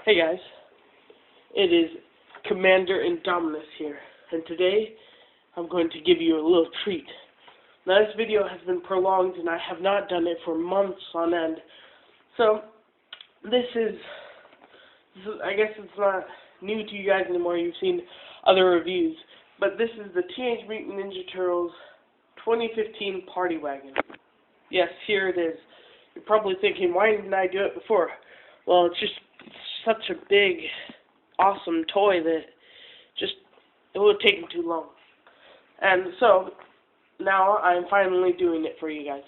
Hey guys, it is Commander Indominus here, and today I'm going to give you a little treat. Now this video has been prolonged and I have not done it for months on end, so this is I guess it's not new to you guys anymore, you've seen other reviews, but this is the Teenage Mutant Ninja Turtles 2015 Party Wagon. Yes, here it is. You're probably thinking, why didn't I do it before? Well, it's such a big, awesome toy that it would have taken too long. And so, now I'm finally doing it for you guys.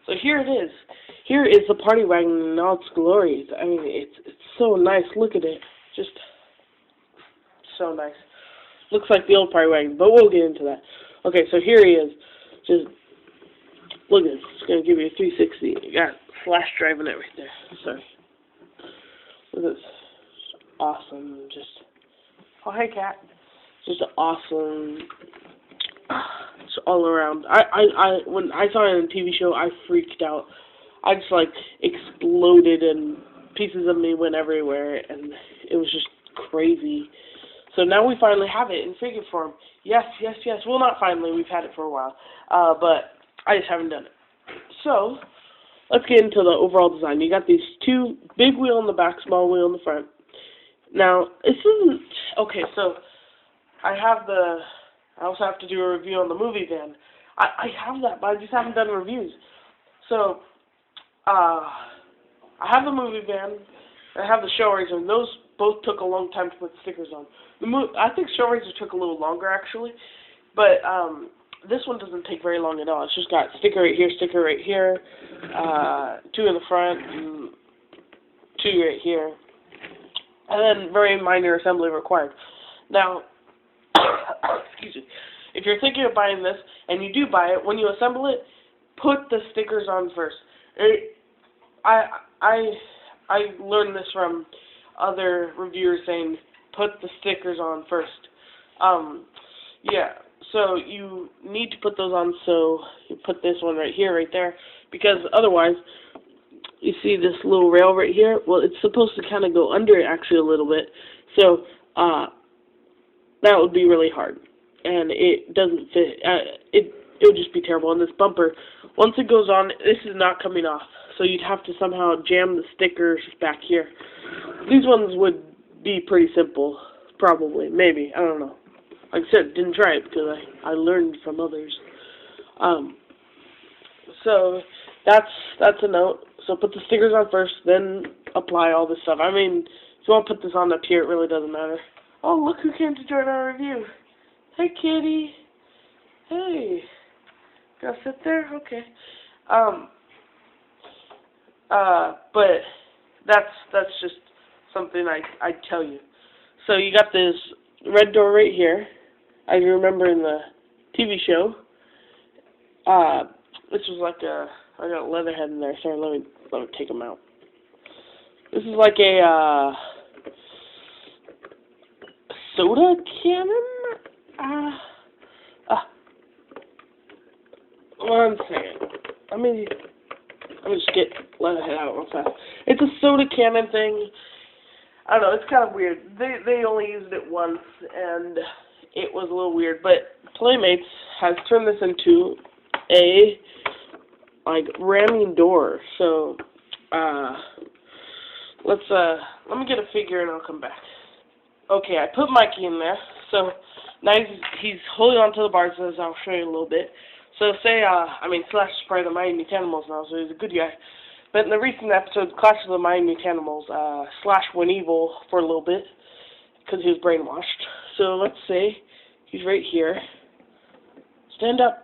So here it is. Here is the Party Wagon in all its glories. I mean, it's so nice. Look at it. Just so nice. Looks like the old Party Wagon, but we'll get into that. Okay, so here he is. Just look at this. It's going to give you a 360. You got flash drive in it right there. Sorry. Look at this. Awesome. Oh, hey, cat. Just awesome. It's all around. When I saw it on a TV show, I freaked out. I just exploded and pieces of me went everywhere, and it was just crazy. So now we finally have it in figure form. Yes. Well, not finally. We've had it for a while, but I just haven't done it. So let's get into the overall design. You got these two big wheel in the back, small wheel in the front. Now this isn't okay. So I also have to do a review on the movie van. I have that, but I just haven't done reviews. So I have the movie van. I have the show razor, and those both took a long time to put stickers on. I think show razor took a little longer actually, but this one doesn't take very long at all. It's just got sticker right here, two in the front, and two right here, and then very minor assembly required. Now, excuse me, if you're thinking of buying this, and you do buy it, when you assemble it, put the stickers on first. I learned this from other reviewers saying, put the stickers on first. Yeah, so you need to put those on, so you put this one right here, right there, because otherwise, you see this little rail right here? Well, it's supposed to kind of go under it actually a little bit, so that would be really hard, and it doesn't fit. It would just be terrible. And this bumper, once it goes on, this is not coming off, so you'd have to somehow jam the stickers back here. These ones would be pretty simple, probably, maybe, I don't know. Like I said, didn't try it because I learned from others. So that's a note. So put the stickers on first, then apply all this stuff. I mean, if you want to put this on up here, it really doesn't matter. Oh, look who came to join our review. Hey, kitty. Hey. Gotta sit there? Okay. But that's just something I'd tell you. So you got this red door right here. I remember in the TV show. This was I got a leather head in there. Sorry, let me take them out. This is like a soda cannon? One second. Let me just get leather head out real fast. It's a soda cannon thing. I don't know, it's kind of weird. They only used it once, and it was a little weird, but Playmates has turned this into a, ramming door. So, let me get a figure and I'll come back. Okay, I put Mikey in there, so now he's holding onto the bars, as I'll show you a little bit. So Slash is part of the Mighty Mutanimals now, so he's a good guy. But in the recent episode, Clash of the Mighty Mutanimals, Slash went evil for a little bit because he was brainwashed. So let's say he's right here. Stand up.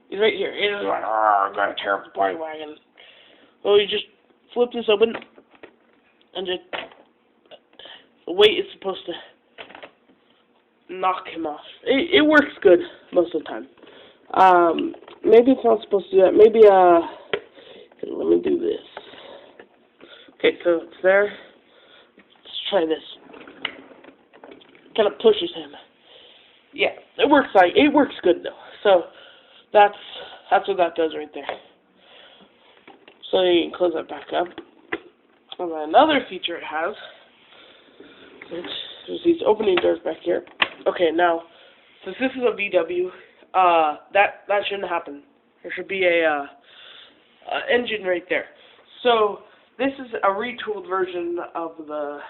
He's right here. He's like, oh, I'm going to tear up the Party Wagon. Well, you just flip this open and just the weight is supposed to knock him off. It works good most of the time. Maybe it's not supposed to do that. Maybe, let me do this. Okay, so it's there. Let's try this. Kind of pushes him. Yeah, it works good though. So that's what that does right there. So you can close that back up. And then another feature it has, there's these opening doors back here. Okay, now, since this is a VW, that shouldn't happen. There should be a engine right there. So this is a retooled version of the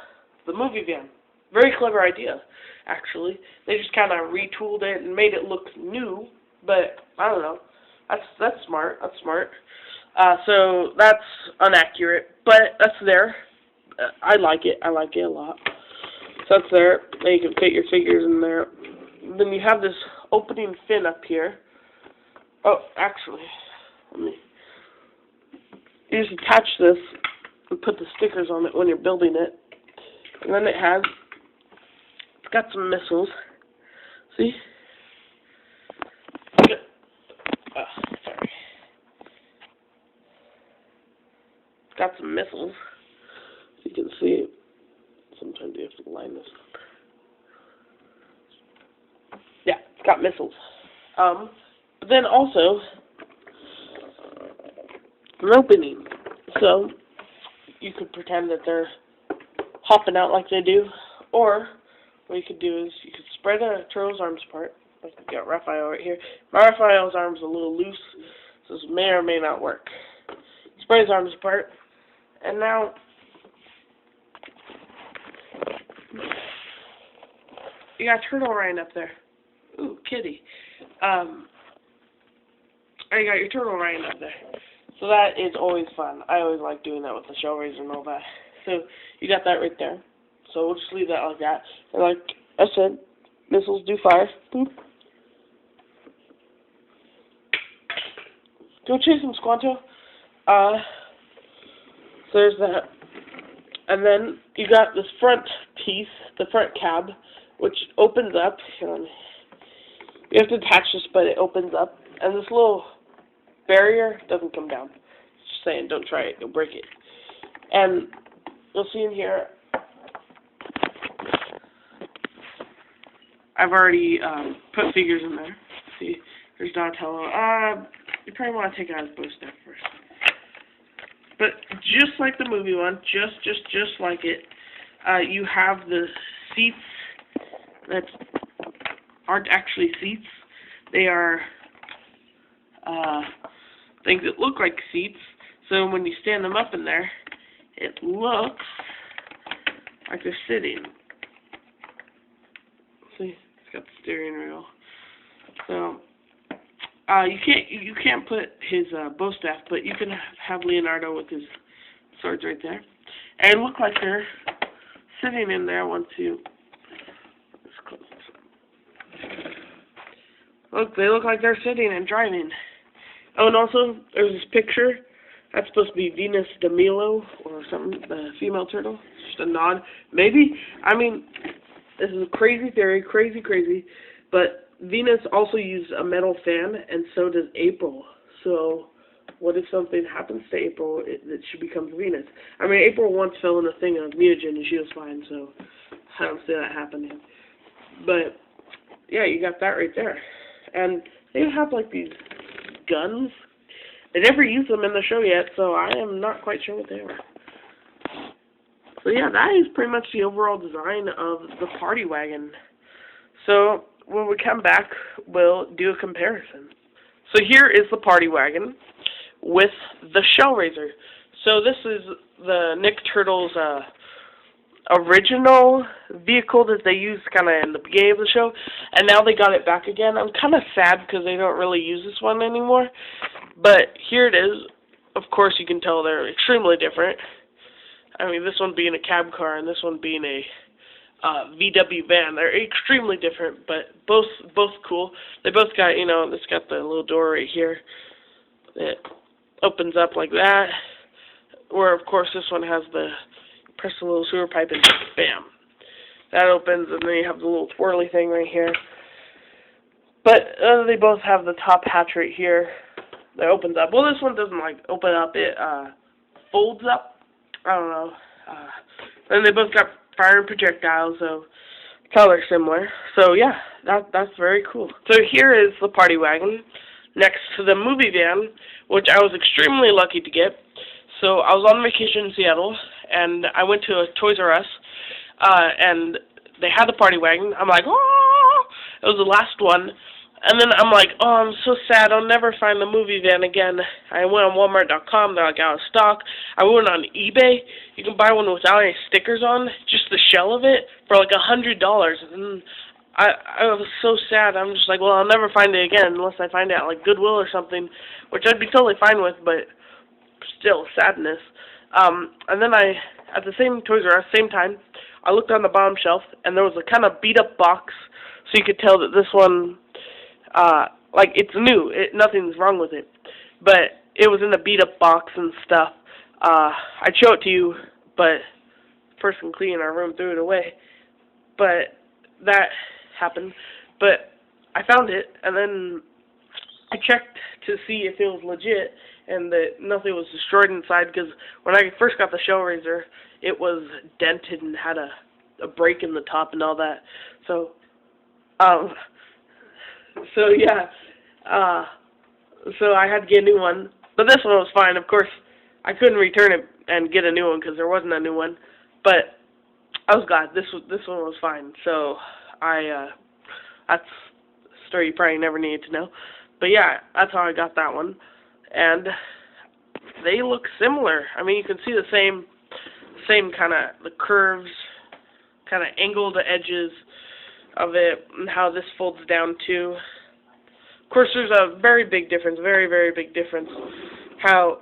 movie van. Very clever idea, actually. They just kind of retooled it and made it look new, but I don't know. That's smart. That's smart. So that's inaccurate, but that's there. I like it. I like it a lot. So that's there. Now you can fit your figures in there. Then you have this opening fin up here. Oh, actually, you just attach this and put the stickers on it when you're building it. And then it's got some missiles. See? Sorry. It's got some missiles. You can see it. Sometimes you have to line this up. Yeah, it's got missiles. But then also, an opening. So, you could pretend that they're hopping out like they do, or what you could do is you could spread a turtle's arms apart. Like you got Raphael right here. My Raphael's arm's a little loose, so this may or may not work. Spread his arms apart, and now you got Turtle Ryan up there. Ooh, kitty. You got your Turtle Ryan up there. So that is always fun. I always like doing that with the shell raiser and all that. So you got that right there. So we'll just leave that like that. And like I said, missiles do fire. Boop. Go chase him, Squanto. So there's that. And then you got this front piece, the front cab, which opens up. You have to attach this, but it opens up. And this little barrier doesn't come down. Just saying, don't try it. You'll break it. And you'll see in here, I've already put figures in there. See, there's Donatello. You probably want to take out his bow staff first. But just like the movie one, just like it, you have the seats that aren't actually seats. They are things that look like seats. So when you stand them up in there, it looks like they're sitting. See, it's got the steering wheel. So you can't put his bow staff, but you can have Leonardo with his swords right there, and look like they're sitting in there once you. Look, they look like they're sitting and driving. Oh, and also there's this picture. That's supposed to be Venus de Milo or something, the female turtle. Just a nod, maybe. I mean, this is a crazy theory, crazy. But Venus also used a metal fan, and so does April. So, what if something happens to April that she becomes Venus? I mean, April once fell in a thing of mutagen, and she was fine, so I don't see that happening. But, yeah, you got that right there. And they have, like, these guns. They never used them in the show yet, so I am not quite sure what they are. So, yeah, that is pretty much the overall design of the Party Wagon. So, when we come back, we'll do a comparison. So here is the Party Wagon with the Shell Raiser. So this is the Nick Turtles' original vehicle that they used kind of in the beginning of the show, and now they got it back again. I'm kind of sad because they don't really use this one anymore, but here it is. Of course, you can tell they're extremely different. I mean, this one being a cab car and this one being a VW van. They're extremely different, but both cool. They both got, it's got the little door right here that opens up like that, where of course this one has the, press the little sewer pipe and bam, that opens, and then you have the little twirly thing right here. But they both have the top hatch right here that opens up. Well, this one doesn't open up, it folds up. I don't know. Then they both got fire projectiles, so color similar. So yeah, that's very cool. So here is the Party Wagon next to the movie van, which I was extremely lucky to get. So I was on vacation in Seattle, and I went to a Toys R Us, and they had the Party Wagon. I'm like, oh, it was the last one. And then I'm like, oh, I'm so sad. I'll never find the movie van again. I went on Walmart.com. They're like out of stock. I went on eBay. You can buy one without any stickers on, just the shell of it, for like $100. And I was so sad. I'm just like, well, I'll never find it again unless I find it at like Goodwill or something, which I'd be totally fine with, but still sadness. And then at the same Toys R Us, same time, I looked on the bottom shelf, and there was a kind of beat-up box, so you could tell that this one, like, it's new. Nothing's wrong with it. But it was in a beat-up box and stuff. I'd show it to you, but the person cleaning our room threw it away. But that happened. But I found it, and then I checked to see if it was legit, and that nothing was destroyed inside, because when I first got the Shellraiser, it was dented and had a break in the top and all that. So, yeah, so I had to get a new one, but this one was fine. Of course, I couldn't return it and get a new one because there wasn't a new one, but I was glad this one was fine. So that's a story you probably never needed to know, but yeah, that's how I got that one, and they look similar. I mean, you can see the same kind of the curves, kind of angled edges of it, and how this folds down too. Of course, there's a very big difference, very, very big difference. I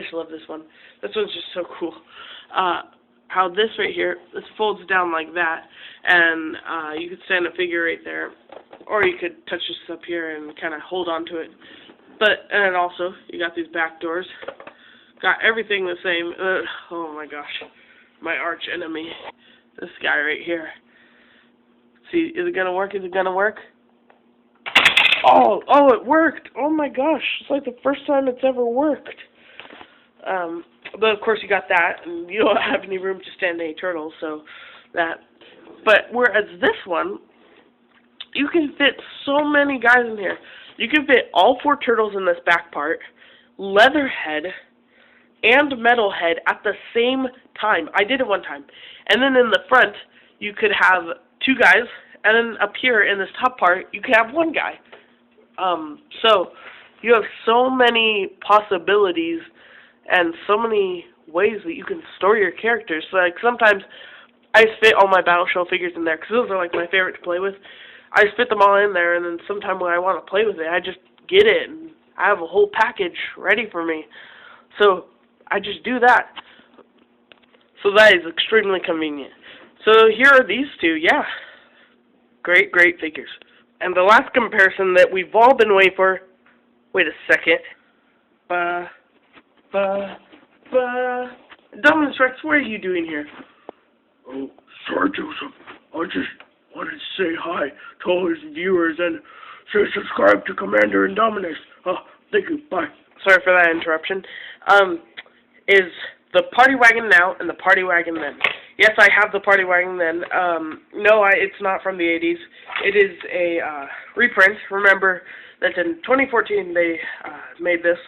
just love this one. This one's just so cool. How this right here, this folds down like that, and you could stand a figure right there, or you could touch this up here and kind of hold on to it. And also, you got these back doors. Got everything the same. Oh my gosh, my arch enemy, this guy right here. See, is it gonna work? Is it gonna work? Oh, it worked! Oh my gosh, it's like the first time it's ever worked. But of course you got that, and you don't have any room to stand any turtles, so that. But whereas this one, you can fit so many guys in here. You can fit all 4 turtles in this back part, Leatherhead, and Metalhead at the same time. I did it one time. And then in the front, you could have 2 guys, and then up here in this top part, you could have 1 guy. So you have so many possibilities and so many ways that you can store your characters. So, like, sometimes I just fit all my Battle Show figures in there, because those are like my favorite to play with. I just fit them all in there, and then sometime when I want to play with it, I just get it, and I have a whole package ready for me. So I just do that. So that is extremely convenient. So here are these 2, yeah. Great, great figures. And the last comparison that we've all been waiting for, wait a second. Dominus Rex, what are you doing here? Oh, sorry, Joseph. I just wanted to say hi to all his viewers and say subscribe to Commander Indominus. Thank you. Bye. Sorry for that interruption. Is the Party Wagon now and the Party Wagon then? Yes, I have the Party Wagon then. No, it's not from the 80s. It is a reprint. Remember that in 2014 they made this,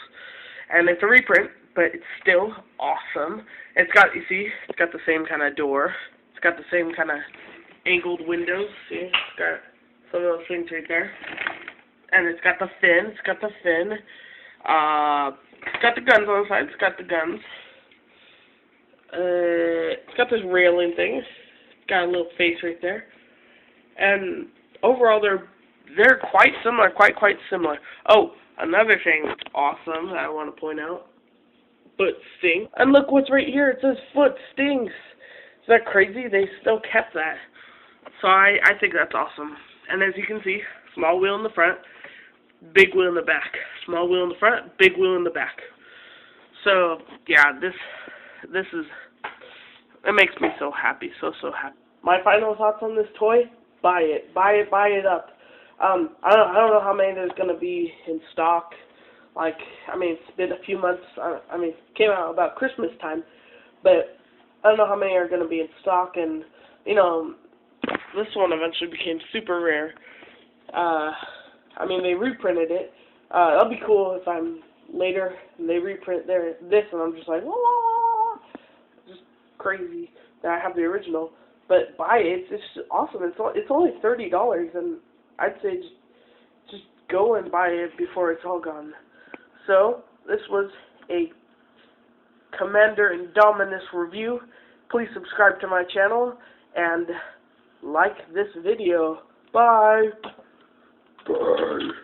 and it's a reprint, but it's still awesome. It's got, you see, it's got the same kind of door. It's got the same kind of angled windows. See, it's got some of those things right there. And it's got the fin. It's got the fin. It's got the guns on the side. It's got the guns. It's got this railing thing. It's got a little face right there. And overall, they're quite similar. Quite similar. Oh, another thing that's awesome that I want to point out. Foot sting. And look what's right here. It says foot stings. Is that crazy? They still kept that. So I think that's awesome. And as you can see, small wheel in the front, big wheel in the back. Small wheel in the front, big wheel in the back. So yeah, this is, it makes me so happy, so happy. My final thoughts on this toy: buy it, buy it up. I don't know how many there's gonna be in stock. Like, I mean, it's been a few months. I mean, it came out about Christmas time, but I don't know how many are gonna be in stock. And you know, this one eventually became super rare. I mean, they reprinted it. That'll be cool if I'm later and they reprint this, and I'm just like, whoa. crazy that I have the original. But buy it. It's just awesome. It's only $30, and I'd say just go and buy it before it's all gone. So this was a Commander Indominus review. Please subscribe to my channel and like this video. Bye. Bye.